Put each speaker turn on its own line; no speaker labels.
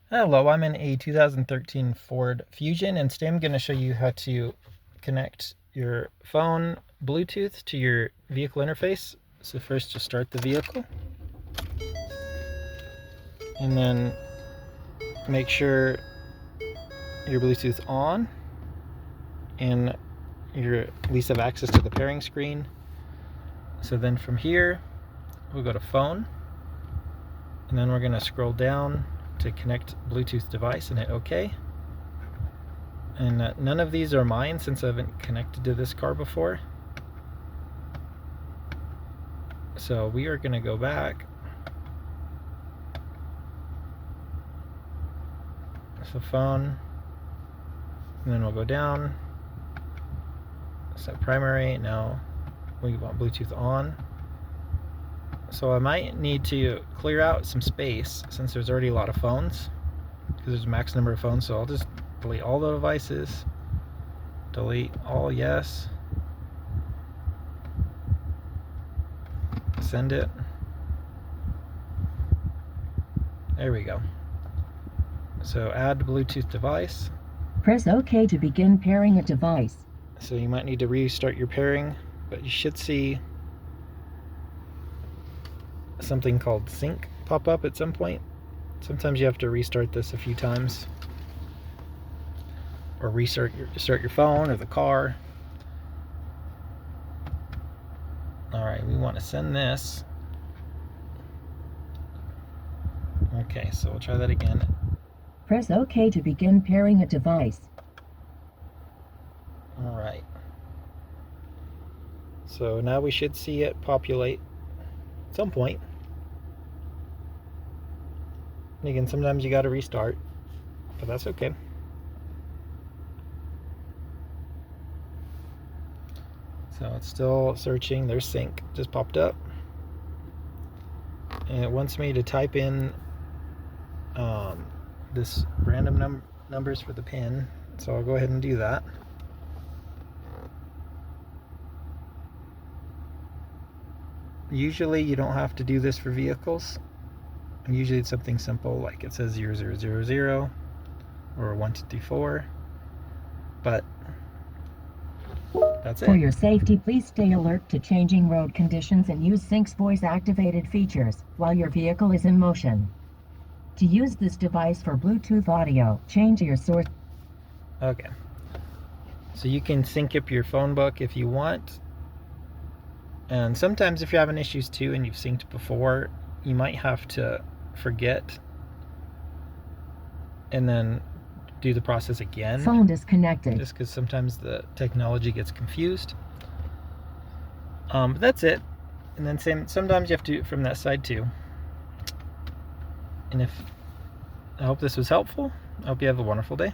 Hello, I'm in a 2013 Ford Fusion, and today I'm going to show you how to connect your phone Bluetooth to your vehicle interface. So first, just start the vehicle, and then make sure your Bluetooth's on, and you at least have access to the pairing screen. So then from here, we'll go to Phone, and then we're going to scroll down to connect Bluetooth device and hit OK. And none of these are mine since I haven't connected to this car before. So we are going to go back. So phone, and then we'll go down. Set primary. Now we want Bluetooth on. So I might need to clear out some space since there's already a lot of phones, because there's a max number of phones. So I'll just delete all the devices. Delete all, yes. Send it. There we go. So add Bluetooth device.
Press OK to begin pairing a device.
So you might need to restart your pairing, but you should see something called sync pop up at some point. Sometimes you have to restart this a few times, or start your phone or the car. Alright, we want to send this. Okay, so we'll try that again.
Press OK to begin pairing a device.
Alright. So now we should see it populate at some point. And again, sometimes you gotta restart, but that's okay. So it's still searching. There's sync, just popped up. And it wants me to type in this random numbers for the pin. So I'll go ahead and do that. Usually you don't have to do this for vehicles. Usually it's something simple, like it says 0000 or 1234, but that's it.
For your safety, please stay alert to changing road conditions and use Sync's voice-activated features while your vehicle is in motion. To use this device for Bluetooth audio, change your source.
Okay. So you can sync up your phone book if you want. And sometimes if you're having issues too and you've synced before, you might have to forget and then do the process again.
Phone disconnected.
Just because sometimes the technology gets confused. But that's it. And then sometimes you have to do it from that side too. And I hope this was helpful. I hope you have a wonderful day.